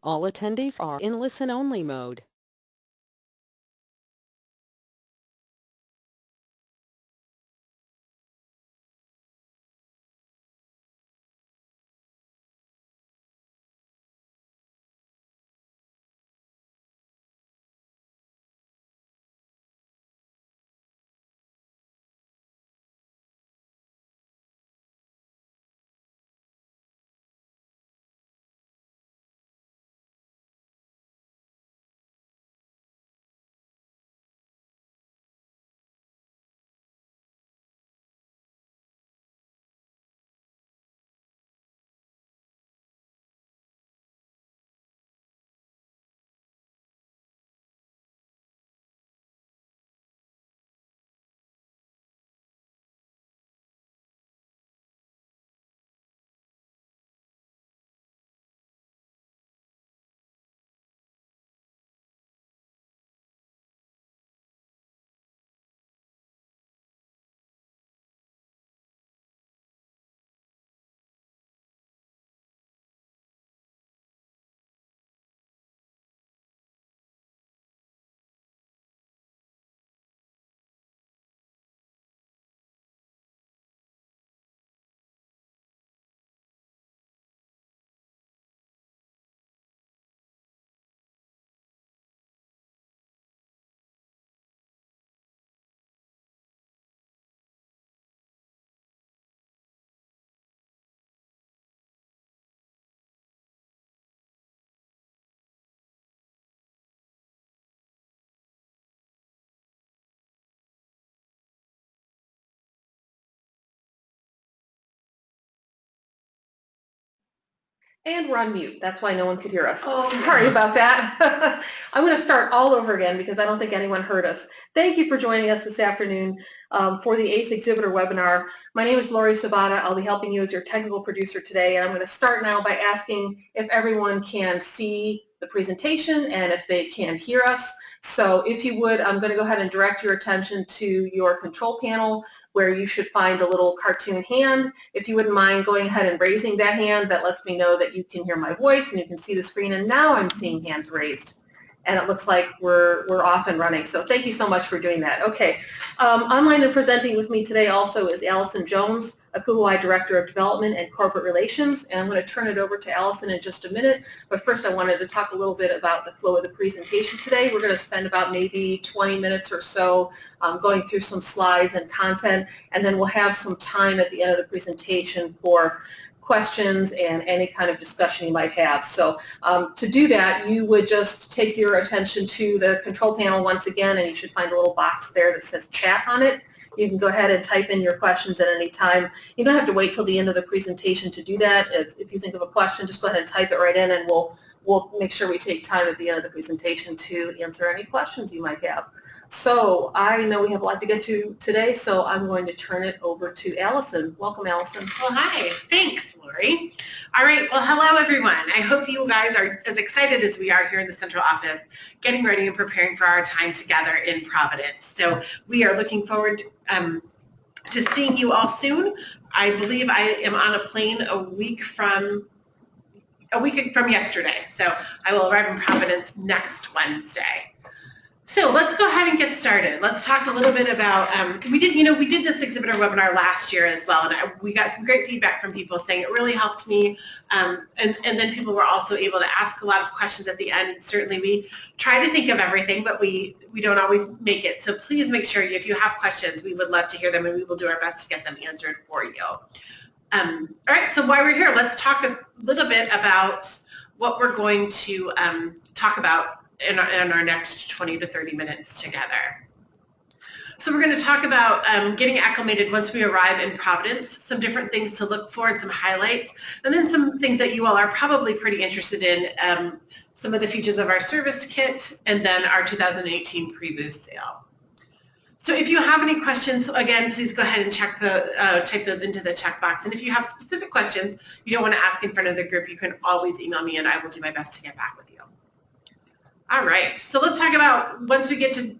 All attendees are in listen-only mode. And we're on mute. That's why no one could hear us. Oh, sorry about that. I'm going to start all over again because I don't think anyone heard us. Thank you for joining us this afternoon for the ACE Exhibitor Webinar. My name is Lori Sabata. I'll be helping you as your technical producer today. And I'm going to start now by asking if everyone can see the presentation and if they can hear us. So if you would, I'm going to go ahead and direct your attention to your control panel where you should find a little cartoon hand. If you wouldn't mind going ahead and raising that hand, that lets me know that you can hear my voice and you can see the screen. And now I'm seeing hands raised. And it looks like we're off and running. So thank you so much for doing that. Okay. Online and presenting with me today also is Allison Jones, ACUHO-I Director of Development and Corporate Relations. And I'm going to turn it over to Allison in just a minute. But first I wanted to talk a little bit about the flow of the presentation today. We're going to spend about maybe 20 minutes or so going through some slides and content. And then we'll have some time at the end of the presentation for questions and any kind of discussion you might have. So to do that, you would just take your attention to the control panel once again, and you should find a little box there that says chat on it. You can go ahead and type in your questions at any time. You don't have to wait till the end of the presentation to do that. If you think of a question, just go ahead and type it right in, and we'll make sure we take time at the end of the presentation to answer any questions you might have. So I know we have a lot to get to today, so I'm going to turn it over to Allison. Welcome, Allison. Well, hi. Thanks, Lori. All right. Well, hello, everyone. I hope you guys are as excited as we are here in the central office, getting ready and preparing for our time together in Providence. So we are looking forward to seeing you all soon. I believe I am on a plane a week from yesterday. So I will arrive in Providence next Wednesday. So let's go ahead and get started. Let's talk a little bit about, we did this exhibitor webinar last year as well, and we got some great feedback from people saying it really helped me, and then people were also able to ask a lot of questions at the end, and certainly we try to think of everything, but we don't always make it. So please make sure if you have questions, we would love to hear them, and we will do our best to get them answered for you. All right, so while we're here, let's talk a little bit about what we're going to talk about in our next 20 to 30 minutes together. So we're going to talk about getting acclimated once we arrive in Providence, some different things to look for and some highlights, and then some things that you all are probably pretty interested in, some of the features of our service kit, and then our 2018 pre-booth sale. So if you have any questions, again, please go ahead and type those into the chat box. And if you have specific questions you don't want to ask in front of the group, you can always email me and I will do my best to get back with you. All right, so let's talk about once we get to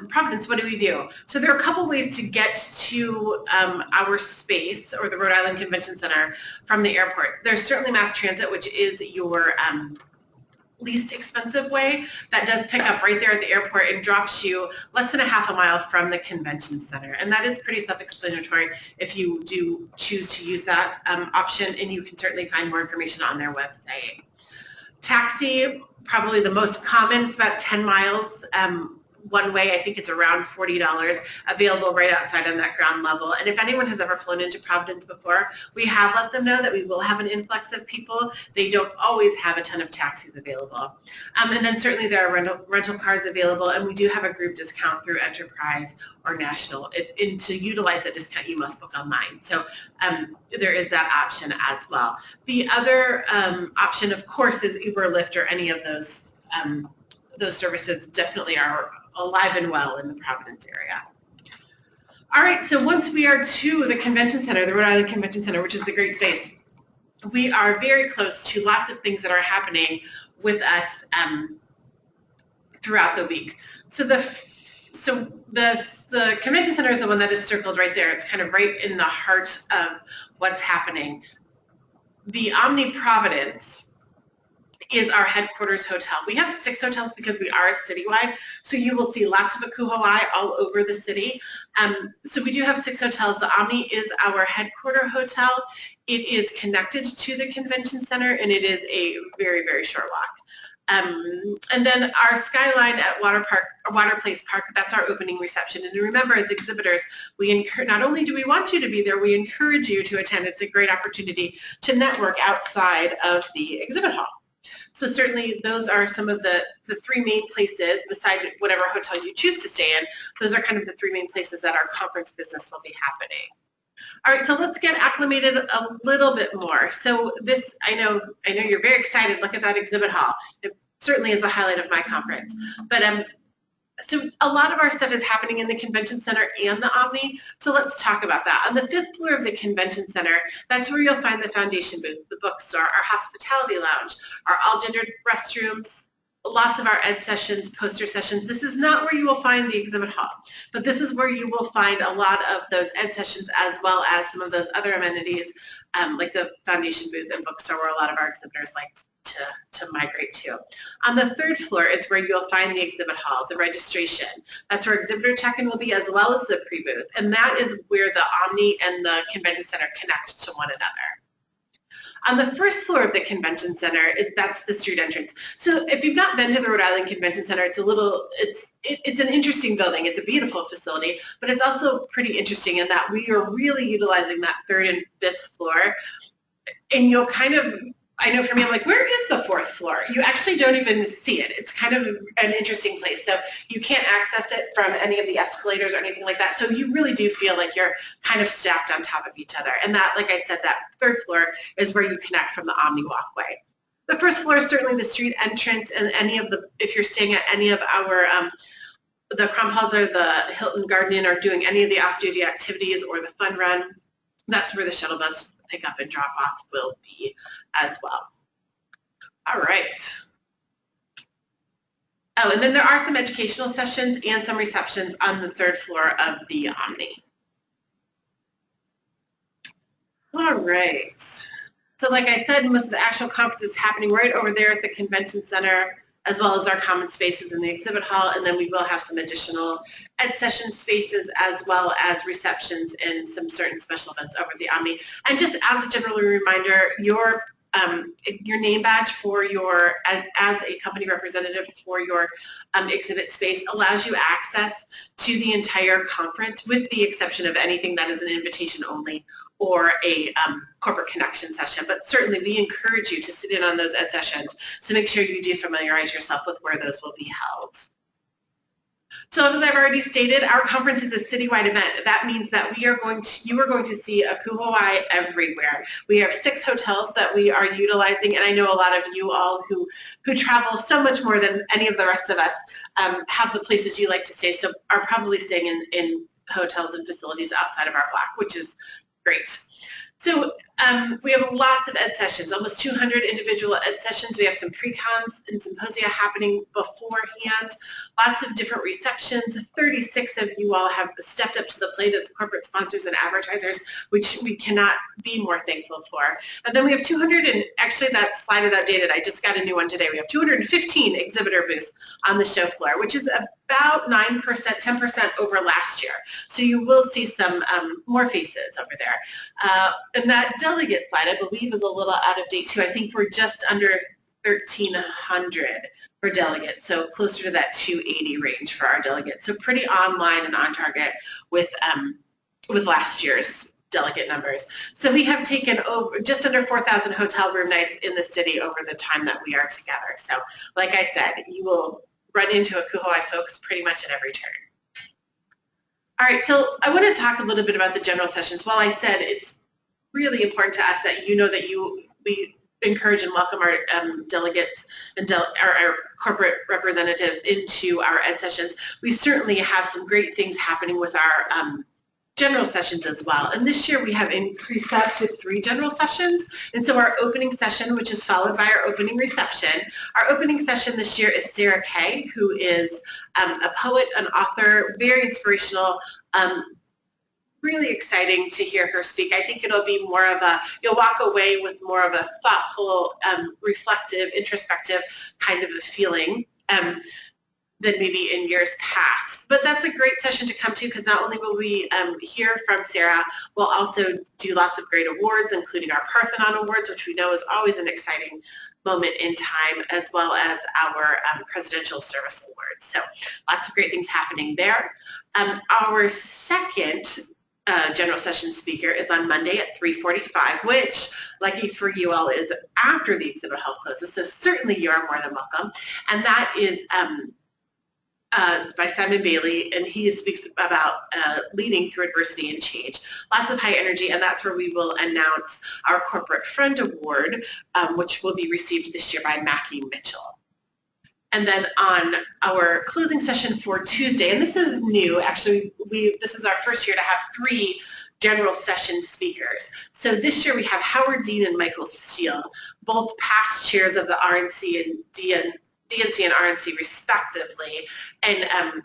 Providence, what do we do? So there are a couple ways to get to our space or the Rhode Island Convention Center from the airport. There's certainly mass transit, which is your least expensive way that does pick up right there at the airport and drops you less than a half a mile from the convention center. And that is pretty self-explanatory if you do choose to use that option, and you can certainly find more information on their website. Taxi, probably the most common, it's about 10 miles one way. I think it's around $40, available right outside on that ground level. And if anyone has ever flown into Providence before, we have let them know that we will have an influx of people. They don't always have a ton of taxis available. And then certainly there are rental cars available, and we do have a group discount through Enterprise or National. And to utilize that discount, you must book online. So there is that option as well. The other option, of course, is Uber, Lyft, or any of those services definitely are alive and well in the Providence area. All right, so once we are to the convention center, the Rhode Island Convention Center, which is a great space, we are very close to lots of things that are happening with us throughout the week. So the convention center is the one that is circled right there. It's kind of right in the heart of what's happening. The Omni Providence is our headquarters hotel. We have 6 hotels because we are citywide, so you will see lots of ACUHO-I all over the city. So we do have 6 hotels. The Omni is our headquarter hotel. It is connected to the convention center, and it is a very, very short walk. And then our Skyline at Water Place Park, that's our opening reception. And remember, as exhibitors, not only do we want you to be there, we encourage you to attend. It's a great opportunity to network outside of the exhibit hall. So certainly those are some of the 3 main places, besides whatever hotel you choose to stay in. Those are kind of the 3 main places that our conference business will be happening. All right, so let's get acclimated a little bit more. So this, I know you're very excited. Look at that exhibit hall. It certainly is the highlight of my conference. But so a lot of our stuff is happening in the convention center and the Omni. So let's talk about that. On the 5th floor of the convention center, that's where you'll find the foundation booth, the bookstore, our hospitality lounge, our all-gendered restrooms, lots of our ed sessions, poster sessions. This is not where you will find the exhibit hall, but this is where you will find a lot of those ed sessions, as well as some of those other amenities like the foundation booth and bookstore, where a lot of our exhibitors like to migrate to. On the 3rd floor is where you'll find the exhibit hall, the registration. That's where exhibitor check-in will be, as well as the pre-booth, and that is where the Omni and the convention center connect to one another. On the 1st floor of the convention center, that's the street entrance. So if you've not been to the Rhode Island Convention Center, it's an interesting building. It's a beautiful facility, but it's also pretty interesting in that we are really utilizing that 3rd and 5th floor. And you'll kind of, I know for me, I'm like, where is the 4th floor? You actually don't even see it. It's kind of an interesting place. So you can't access it from any of the escalators or anything like that. So you really do feel like you're kind of stacked on top of each other. And that, like I said, that 3rd floor is where you connect from the Omni walkway. The 1st floor is certainly the street entrance, and if you're staying at any of our, the Crum Halls or the Hilton Garden Inn, or doing any of the off-duty activities or the fun run, that's where the shuttle bus pick up and drop off will be as well. All right. Oh, and then there are some educational sessions and some receptions on the 3rd floor of the Omni. All right. So like I said, most of the actual conference is happening right over there at the convention center, as well as our common spaces in the exhibit hall, and then we will have some additional ed session spaces, as well as receptions and some certain special events over the Omni. And just as a general reminder, your name badge for as a company representative for your exhibit space allows you access to the entire conference, with the exception of anything that is an invitation only or a corporate connection session. But certainly we encourage you to sit in on those ed sessions, so make sure you do familiarize yourself with where those will be held. So as I've already stated, our conference is a citywide event. That means that you are going to see ACUHO-I everywhere. We have 6 hotels that we are utilizing, and I know a lot of you all who travel so much more than any of the rest of us have the places you like to stay, so are probably staying in hotels and facilities outside of our block, which is great. So We have lots of ed sessions, almost 200 individual ed sessions. We have some pre-cons and symposia happening beforehand, lots of different receptions. 36 of you all have stepped up to the plate as corporate sponsors and advertisers, which we cannot be more thankful for. And then we have 200, and actually that slide is outdated. I just got a new one today. We have 215 exhibitor booths on the show floor, which is about 9%, 10% over last year. So you will see some more faces over there. And that delegate slide, I believe, is a little out of date too. I think we're just under 1,300 for delegates, so closer to that 280 range for our delegates. So pretty online and on target with last year's delegate numbers. So we have taken over just under 4,000 hotel room nights in the city over the time that we are together. So like I said, you will run into ACUHO-I folks pretty much at every turn. All right, so I want to talk a little bit about the general sessions. While I said it's really important to us that you know that we encourage and welcome our delegates and our corporate representatives into our ed sessions, we certainly have some great things happening with our general sessions as well. And this year we have increased that to 3 general sessions. And so our opening session, which is followed by our opening reception, our opening session this year is Sarah Kay, who is a poet, an author, very inspirational, really exciting to hear her speak. I think it'll be more of a, you'll walk away with more of a thoughtful, reflective, introspective kind of a feeling than maybe in years past. But that's a great session to come to, because not only will we hear from Sarah, we'll also do lots of great awards, including our Parthenon Awards, which we know is always an exciting moment in time, as well as our Presidential Service Awards. So lots of great things happening there. Our second general session speaker is on Monday at 3:45, which, lucky for you all, is after the exhibit hall closes, so certainly you are more than welcome. And that is by Simon Bailey, and he speaks about leading through adversity and change. Lots of high energy, and that's where we will announce our Corporate Friend Award, which will be received this year by Mackie Mitchell. And then on our closing session for Tuesday, and this is new, actually, this is our first year to have 3 general session speakers. So this year we have Howard Dean and Michael Steele, both past chairs of the RNC and DNC and RNC respectively. And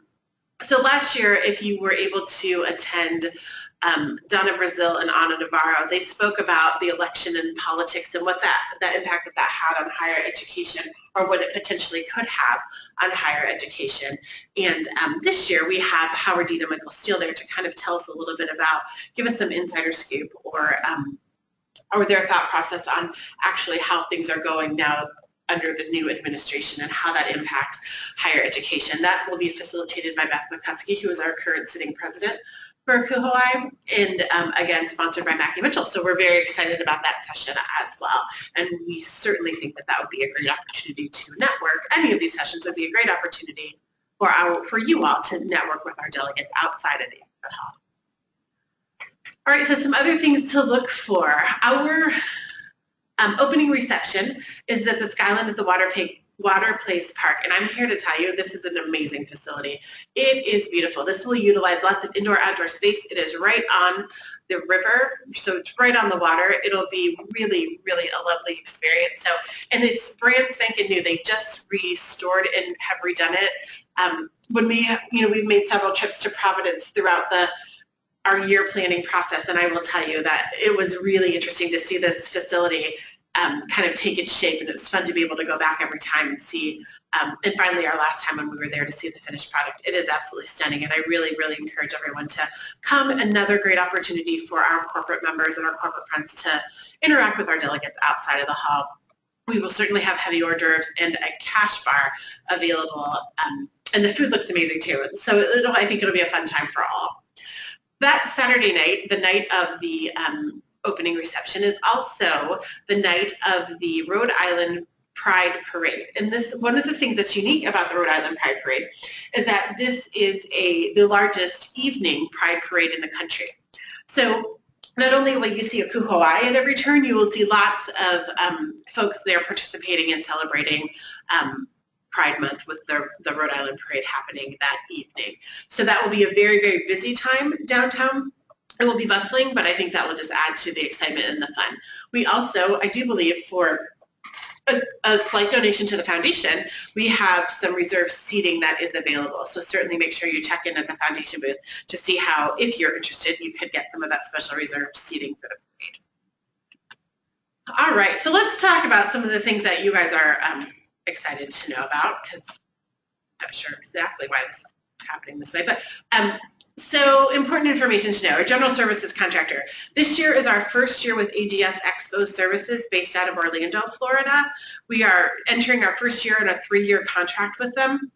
so last year, if you were able to attend Donna Brazil and Ana Navarro, they spoke about the election and politics and what that impact that had on higher education, or what it potentially could have on higher education. And this year we have Howard Dean and Michael Steele there to kind of tell us a little bit about, give us some insider scoop or their thought process on actually how things are going now under the new administration and how that impacts higher education. That will be facilitated by Beth McCuskey, who is our current sitting president for ACUHO-I, and again, sponsored by Mackie Mitchell. So we're very excited about that session as well. And we certainly think that that would be a great opportunity to network. Any of these sessions would be a great opportunity for you all to network with our delegates outside of the exhibit hall. All right, so some other things to look for. Our opening reception is at the Skyline at the Water Place Park, and I'm here to tell you this is an amazing facility. It is beautiful. This will utilize lots of indoor-outdoor space. It is right on the river, so it's right on the water. It'll be really, really a lovely experience. So, and it's brand spanking new. They just restored and have redone it. When we've made several trips to Providence throughout our year planning process, and I will tell you that it was really interesting to see this facility kind of take its shape, and it was fun to be able to go back every time and see, and finally our last time when we were there to see the finished product. It is absolutely stunning, and I really, really encourage everyone to come. Another great opportunity for our corporate members and our corporate friends to interact with our delegates outside of the hall. We will certainly have heavy hors d'oeuvres and a cash bar available, and the food looks amazing too. So I think it'll be a fun time for all. That Saturday night, the night of the opening reception, is also the night of the Rhode Island Pride Parade. And one of the things that's unique about the Rhode Island Pride Parade is that this is the largest evening Pride Parade in the country. So not only will you see ACUHO-I at every turn, you will see lots of folks there participating and celebrating Pride Month with the Rhode Island Parade happening that evening. So that will be a very, very busy time downtown. It will be bustling, but I think that will just add to the excitement and the fun. We also, I do believe, for a slight donation to the foundation, we have some reserved seating that is available. So certainly make sure you check in at the foundation booth to see how, if you're interested, you could get some of that special reserved seating for the parade. All right, so let's talk about some of the things that you guys are excited to know about, because I'm not sure exactly why this is happening this way, but so important information to know. Our general services contractor. This year is our first year with AGS Expo Services based out of Orlando, Florida. We are entering our first year in a 3-year contract with them.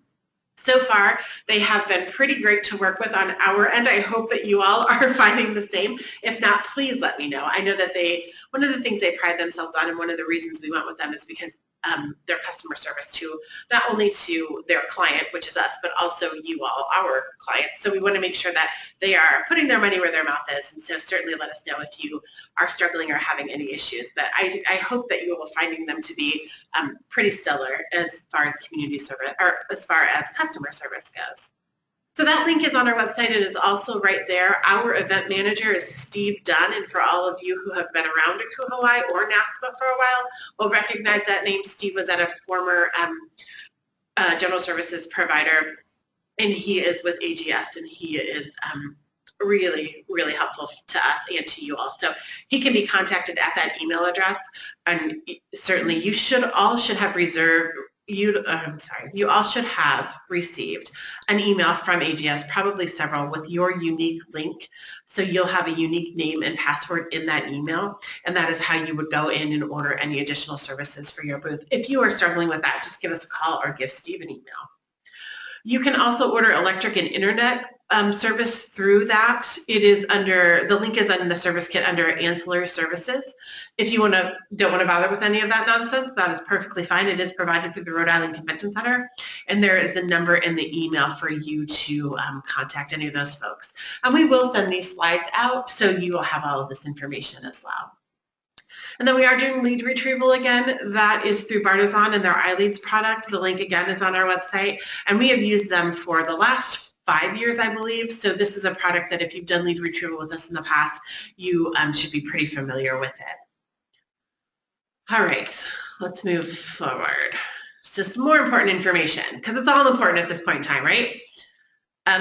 So far, they have been pretty great to work with on our end. I hope that you all are finding the same. If not, please let me know. I know that one of the things they pride themselves on, and one of the reasons we went with them, is because their customer service to not only to their client, which is us, but also you all, our clients. So we want to make sure that they are putting their money where their mouth is. And so certainly let us know if you are struggling or having any issues. But I hope that you will finding them to be pretty stellar as far as community service, or as far as customer service goes. So that link is on our website. It is also right there. Our event manager is Steve Dunn, and for all of you who have been around ACUHO-I or NASPA for a while will recognize that name. Steve was at a former general services provider, and he is with AGS, and he is really, really helpful to us and to you all. So he can be contacted at that email address, and certainly you all should have reserved. You all should have received an email from AGS, probably several, with your unique link. So you'll have a unique name and password in that email, and that is how you would go in and order any additional services for your booth. If you are struggling with that, just give us a call or give Steve an email. You can also order electric and internet service through that. It is under, the link is on the service kit under ancillary services. If you don't want to bother with any of that nonsense, that is perfectly fine. It is provided through the Rhode Island Convention Center, and there is a number in the email for you to contact any of those folks. And we will send these slides out, so you will have all of this information as well. And then we are doing lead retrieval again. That is through Bartizan and their iLeads product. The link again is on our website, and we have used them for the last 5 years, I believe. So this is a product that if you've done lead retrieval with us in the past, you should be pretty familiar with it. All right, let's move forward. It's just more important information, because it's all important at this point in time, right?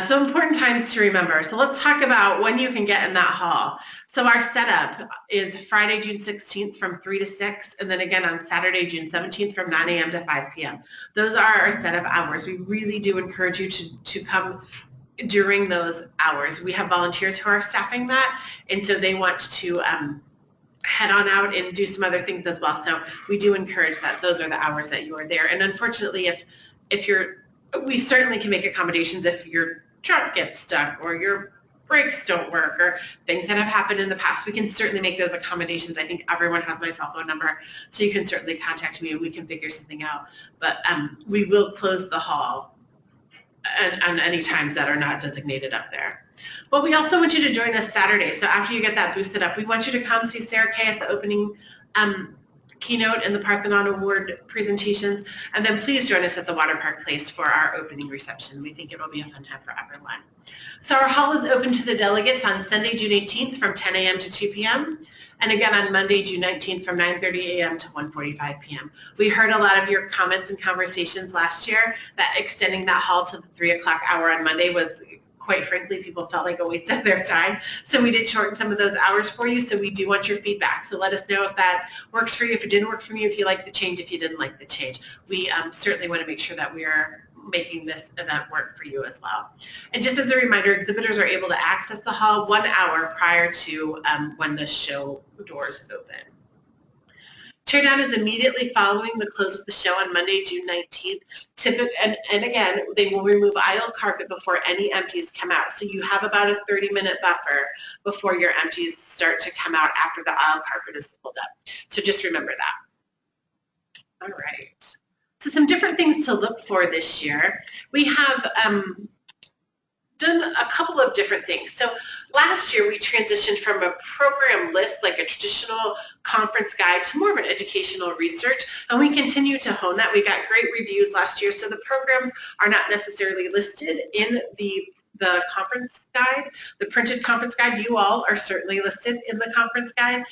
So important times to remember. So let's talk about when you can get in that hall. So our setup is Friday, June 16th from 3 to 6, and then again on Saturday, June 17th from 9 a.m. to 5 p.m. Those are our setup hours. We really do encourage you to come during those hours. We have volunteers who are staffing that, and so they want to head on out and do some other things as well. So we do encourage that those are the hours that you are there. And unfortunately, we certainly can make accommodations if your truck gets stuck or your brakes don't work or things that have happened in the past. We can certainly make those accommodations. I think everyone has my cell phone number, so you can certainly contact me and we can figure something out. But we will close the hall on any times that are not designated up there. But we also want you to join us Saturday. So after you get that boosted up, we want you to come see Sarah Kay at the opening keynote and the Parthenon Award presentations, and then please join us at the Water Park Place for our opening reception. We think it will be a fun time for everyone. So our hall is open to the delegates on Sunday, June 18th from 10 a.m. to 2 p.m. and again on Monday, June 19th from 9:30 a.m. to 1:45 p.m. We heard a lot of your comments and conversations last year that extending that hall to the 3 o'clock hour on Monday was, quite frankly, people felt like a waste of their time. So we did shorten some of those hours for you. So we do want your feedback. So let us know if that works for you, if it didn't work for you, if you like the change, if you didn't like the change. We certainly want to make sure that we are making this event work for you as well. And just as a reminder, exhibitors are able to access the hall 1 hour prior to when the show doors open. Teardown is immediately following the close of the show on Monday, June 19th. And again, they will remove aisle carpet before any empties come out. So you have about a 30-minute buffer before your empties start to come out after the aisle carpet is pulled up. So just remember that. All right. So some different things to look for this year. We have done a couple of different things. So last year we transitioned from a program list, like a traditional conference guide, to more of an educational research, and we continue to hone that. We got great reviews last year, so the programs are not necessarily listed in the the conference guide, the printed conference guide. You all are certainly listed in the conference guide,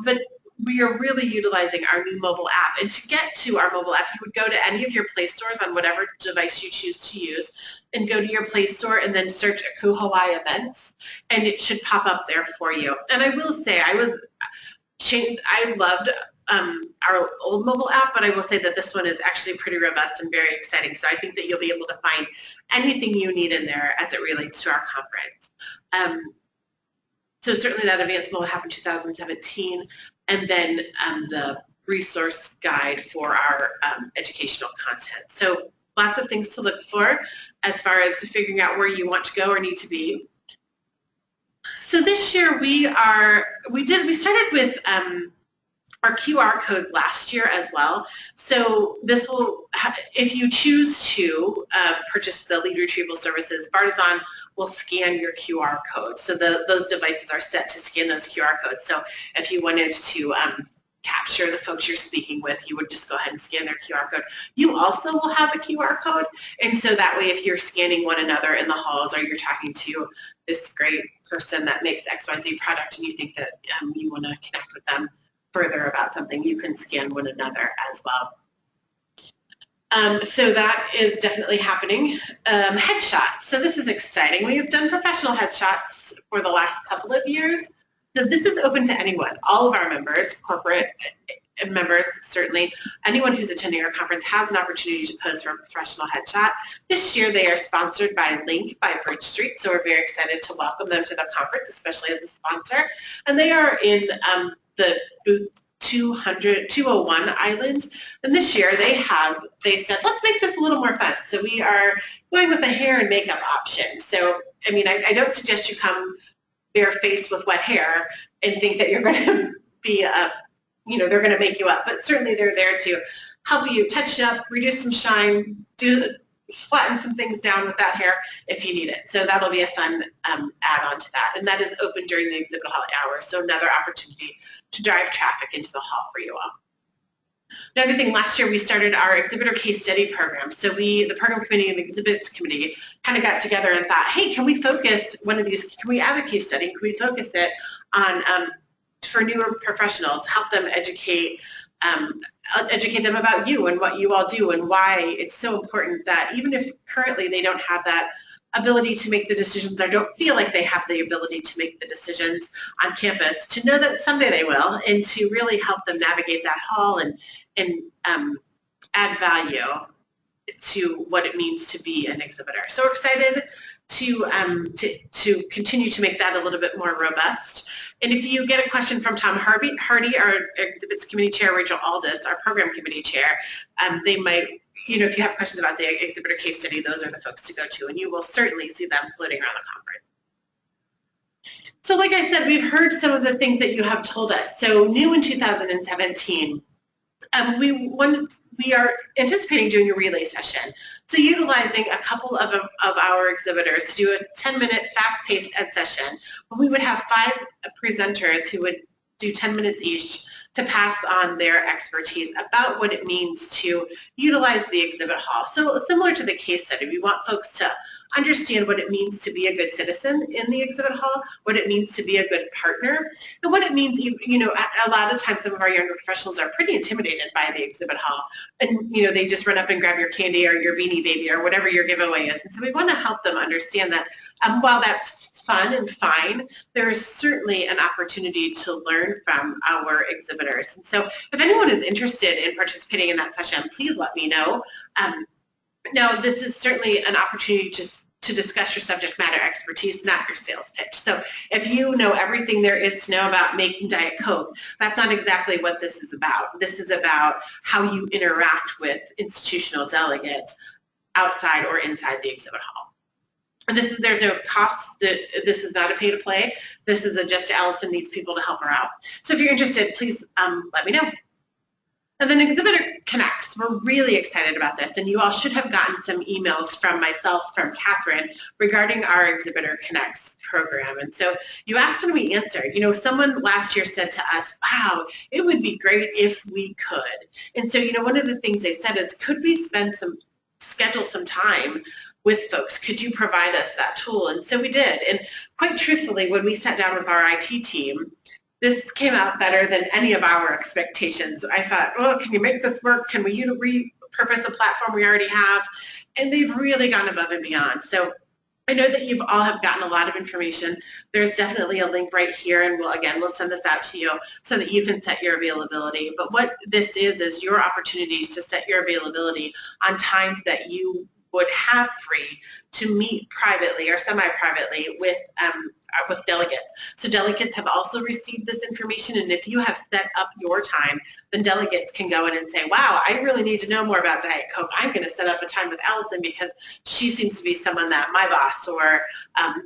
but we are really utilizing our new mobile app. And to get to our mobile app, you would go to any of your Play stores on whatever device you choose to use, and go to your Play store and then search ACUHO-I events, and it should pop up there for you. And I will say, I loved our old mobile app, but I will say that this one is actually pretty robust and very exciting. So I think that you'll be able to find anything you need in there as it relates to our conference. So certainly that advancement will happen in 2017, and then the resource guide for our educational content. So lots of things to look for as far as figuring out where you want to go or need to be. So this year we started with our QR code last year as well. So this will, if you choose to purchase the lead retrieval services, Bartizan will scan your QR code. So those devices are set to scan those QR codes. So if you wanted to capture the folks you're speaking with, you would just go ahead and scan their QR code. You also will have a QR code, and so that way if you're scanning one another in the halls, or you're talking to this great person that makes XYZ product and you think that you want to connect with them further about something, you can scan one another as well. So that is definitely happening. Headshots. So this is exciting. We have done professional headshots for the last couple of years. So this is open to anyone. All of our members, corporate members certainly, anyone who's attending our conference has an opportunity to pose for a professional headshot. This year they are sponsored by Link by Bridge Street, so we're very excited to welcome them to the conference, especially as a sponsor. And they are in the booth 201 island, and this year they said, let's make this a little more fun. So we are going with a hair and makeup option. So I mean, I don't suggest you come barefaced with wet hair and think that you're going to be they're going to make you up, but certainly they're there to help you touch it up, reduce some shine, flatten some things down with that hair if you need it. So that'll be a fun add-on to that, and that is open during the exhibit hall hours, so another opportunity to drive traffic into the hall for you all. Another thing, last year we started our exhibitor case study program. So the program committee and the exhibits committee kind of got together and thought, hey, can we focus one of these, can we add a case study, can we focus it on, for newer professionals, help them educate them about you and what you all do and why it's so important that even if currently they don't have that ability to make the decisions or don't feel like they have the ability to make the decisions on campus, to know that someday they will, and to really help them navigate that hall and add value to what it means to be an exhibitor. So we're excited to continue to make that a little bit more robust. And if you get a question from Tom Hardy, our exhibits committee chair, Rachel Aldis, our program committee chair, they might, if you have questions about the exhibitor case study, those are the folks to go to, and you will certainly see them floating around the conference. So like I said, we've heard some of the things that you have told us. So new in 2017, we are anticipating doing a relay session. So utilizing a couple of our exhibitors to do a 10-minute fast-paced ed session, where we would have 5 presenters who would do 10 minutes each to pass on their expertise about what it means to utilize the exhibit hall. So similar to the case study, we want folks to understand what it means to be a good citizen in the exhibit hall, what it means to be a good partner, and what it means, a lot of times some of our younger professionals are pretty intimidated by the exhibit hall, and they just run up and grab your candy or your Beanie Baby or whatever your giveaway is. And so we want to help them understand that while that's fun and fine, there is certainly an opportunity to learn from our exhibitors. And so if anyone is interested in participating in that session, please let me know. Now, this is certainly an opportunity to discuss your subject matter expertise, not your sales pitch. So if you know everything there is to know about making Diet Coke, that's not exactly what this is about. This is about how you interact with institutional delegates outside or inside the exhibit hall. And there's no cost. This is not a pay-to-play. This is just Allison needs people to help her out. So if you're interested, please let me know. And then Exhibitor Connects, we're really excited about this, and you all should have gotten some emails from myself, from Catherine, regarding our Exhibitor Connects program. And so you asked and we answered. Someone last year said to us, wow, it would be great if we could. And so, one of the things they said is, could we schedule some time with folks. Could you provide us that tool? And so we did. And quite truthfully, when we sat down with our IT team, this came out better than any of our expectations. I thought, oh, can you make this work? Can we repurpose a platform we already have? And they've really gone above and beyond. So I know that you all have gotten a lot of information. There's definitely a link right here, and we'll send this out to you so that you can set your availability. But what this is your opportunities to set your availability on times that you would have free to meet privately or semi-privately with delegates. So delegates have also received this information, and if you have set up your time, then delegates can go in and say, wow, I really need to know more about Diet Coke. I'm going to set up a time with Allison because she seems to be someone that my boss or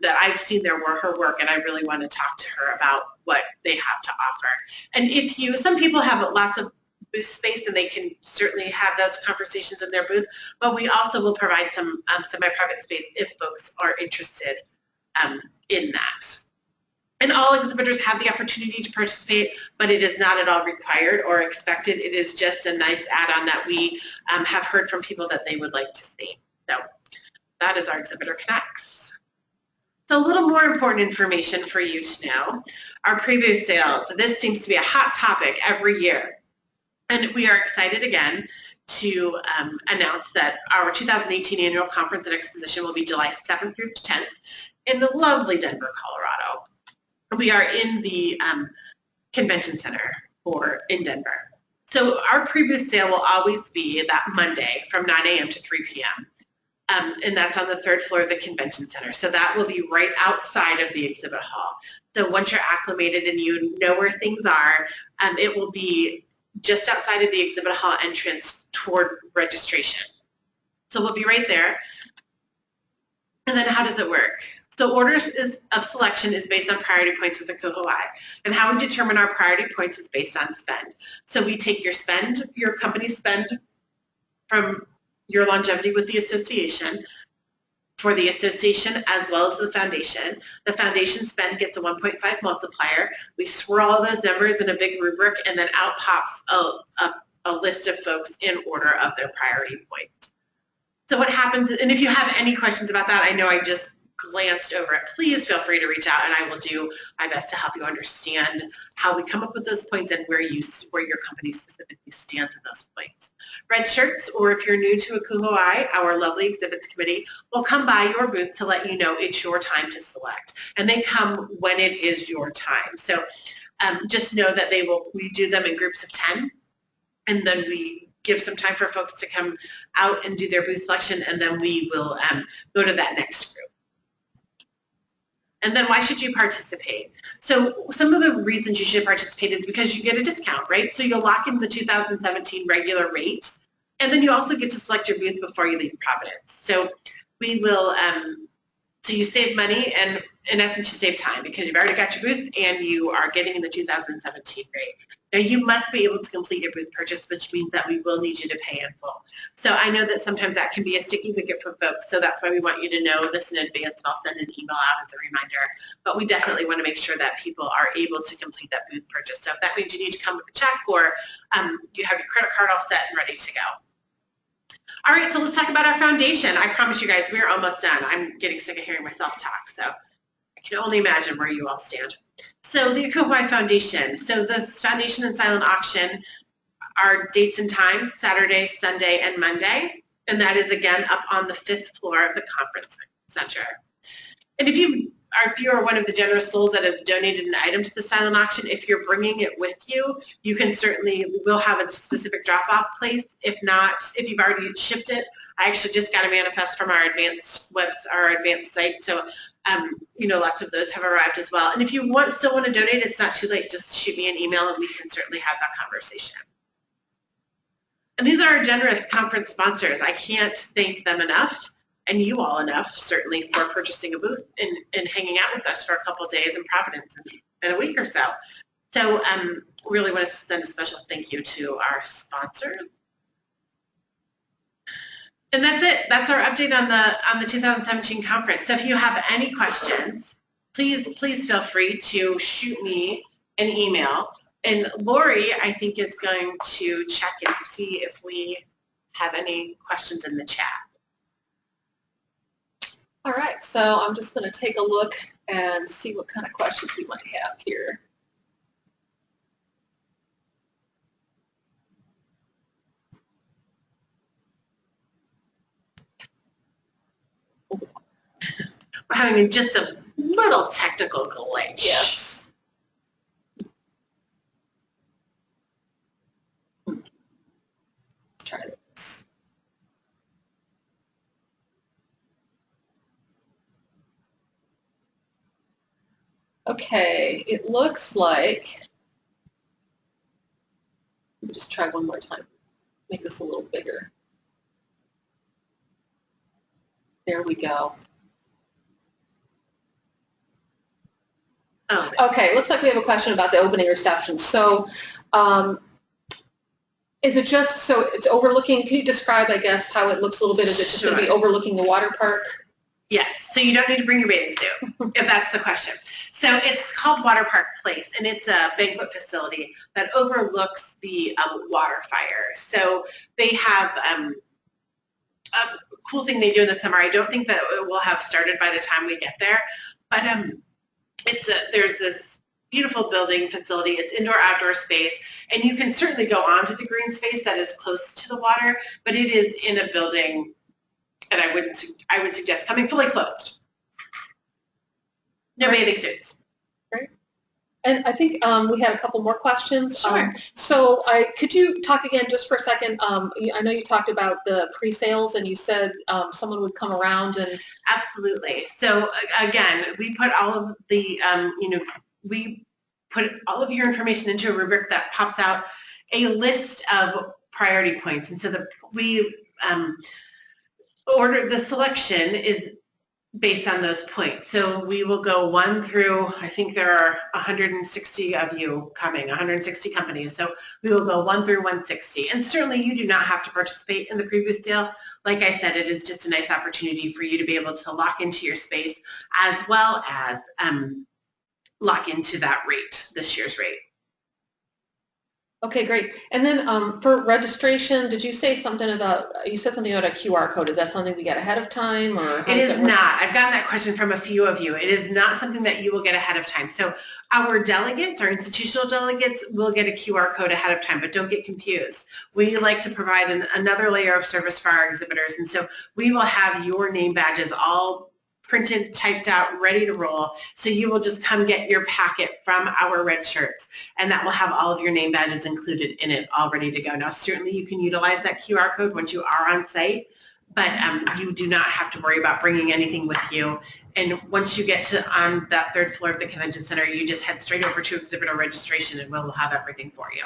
that I've seen her work, and I really want to talk to her about what they have to offer. And some people have lots of booth space, and they can certainly have those conversations in their booth, but we also will provide some semi-private space if folks are interested in that. And all exhibitors have the opportunity to participate, but it is not at all required or expected. It is just a nice add-on that we have heard from people that they would like to see. So that is our Exhibitor Connects. So a little more important information for you to know, our preview sales. This seems to be a hot topic every year. And we are excited again to announce that our 2018 annual conference and exposition will be July 7th through 10th in the lovely Denver, Colorado. We are in the convention center in Denver. So our preview sale will always be that Monday from 9 a.m. to 3 p.m. And that's on the 3rd floor of the convention center. So that will be right outside of the exhibit hall. So once you're acclimated and you know where things are, it will be just outside of the exhibit hall entrance toward registration. So we'll be right there. And then how does it work? So orders of selection is based on priority points with ACUHO-I. And how we determine our priority points is based on spend. So we take your company's spend from your longevity with the association, for the association as well as the foundation. The foundation spend gets a 1.5 multiplier. We swirl all those numbers in a big rubric, and then out pops a list of folks in order of their priority points. So what happens, and if you have any questions about that, I know I just glanced over it, please feel free to reach out, and I will do my best to help you understand how we come up with those points and where your company specifically stands at those points. Red shirts, or if you're new to ACUHO-I, our lovely exhibits committee will come by your booth to let you know it's your time to select, and they come when it is your time. So just know that we do them in groups of 10, and then we give some time for folks to come out and do their booth selection, and then we will go to that next group. And then why should you participate? So some of the reasons you should participate is because you get a discount, right? So you'll lock in the 2017 regular rate, and then you also get to select your booth before you leave Providence. So we will, so you save money, and in essence you save time because you've already got your booth and you are getting in the 2017 rate. Now you must be able to complete your booth purchase, which means that we will need you to pay in full. So I know that sometimes that can be a sticky wicket for folks, so that's why we want you to know this in advance, and I'll send an email out as a reminder. But we definitely want to make sure that people are able to complete that booth purchase. So if that means you need to come with a check, or you have your credit card all set and ready to go. All right, so let's talk about our foundation. I promise you guys, we're almost done. I'm getting sick of hearing myself talk, so I can only imagine where you all stand. So the ACUHO-I Foundation. So this foundation and silent auction are dates and times, Saturday, Sunday, and Monday. And that is, again, up on the 5th floor of the conference center. And if you are one of the generous souls that have donated an item to the silent auction, if you're bringing it with you, you can we'll have a specific drop-off place. If not, if you've already shipped it, I actually just got a manifest from our advanced site, so lots of those have arrived as well. And if you still want to donate, it's not too late. Just shoot me an email and we can certainly have that conversation. And these are our generous conference sponsors. I can't thank them enough, and you all enough, certainly, for purchasing a booth and hanging out with us for a couple of days in Providence in a week or so. So really want to send a special thank you to our sponsors. And that's it. That's our update on the 2017 conference. So if you have any questions, please feel free to shoot me an email. And Lori, I think, is going to check and see if we have any questions in the chat. All right, so I'm just going to take a look and see what kind of questions we might have here. We're having just a little technical glitch. Yes. Let's try this. Okay, it looks like, let me just try one more time. Make this a little bigger. There we go. Oh. Okay, looks like we have a question about the opening reception. So is it just, so it's overlooking, can you describe, I guess, how it looks a little bit? Is it just going to be overlooking the water park? Yes, so you don't need to bring your bathing suit, if that's the question. So it's called Water Park Place, and it's a banquet facility that overlooks the water fire. So they have a cool thing they do in the summer. I don't think that it will have started by the time we get there, but there's this beautiful building facility. It's indoor-outdoor space, and you can certainly go onto the green space that is close to the water, but it is in a building, and I would suggest coming fully clothed. No bathing suits. Great. And I think we had a couple more questions. Sure. So could you talk again just for a second? I know you talked about the pre-sales, and you said someone would come around and... Absolutely. So again, we put all of the, we put all of your information into a rubric that pops out a list of priority points. And so we order, the selection is based on those points. So we will go 1 through, I think there are 160 of you coming, 160 companies. So we will go 1 through 160. And certainly you do not have to participate in the previous deal. Like I said, it is just a nice opportunity for you to be able to lock into your space as well as lock into that rate, this year's rate. Okay, great. And then for registration, did you say something about, you said something about a QR code. Is that something we get ahead of time, or how It is not. I've gotten that question from a few of you. It is not something that you will get ahead of time. So our delegates, our institutional delegates, will get a QR code ahead of time, but don't get confused. We like to provide another layer of service for our exhibitors, and so we will have your name badges all printed, typed out, ready to roll. So you will just come get your packet from our red shirts, and that will have all of your name badges included in it, all ready to go. Now, certainly you can utilize that QR code once you are on site, but you do not have to worry about bringing anything with you. And once you get to on that 3rd floor of the convention center, you just head straight over to exhibitor registration, and we'll have everything for you.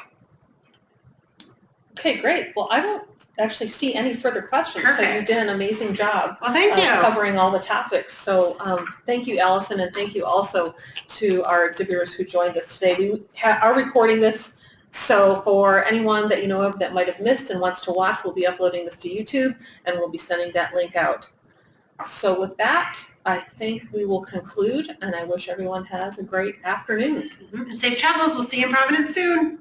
Okay, great. Well, I don't actually see any further questions. Perfect. So you did an amazing job. Well, thank you. Covering all the topics. So thank you, Allison, and thank you also to our exhibitors who joined us today. We are recording this, so for anyone that you know of that might have missed and wants to watch, we'll be uploading this to YouTube, and we'll be sending that link out. So with that, I think we will conclude, and I wish everyone has a great afternoon. And safe travels. We'll see you in Providence soon.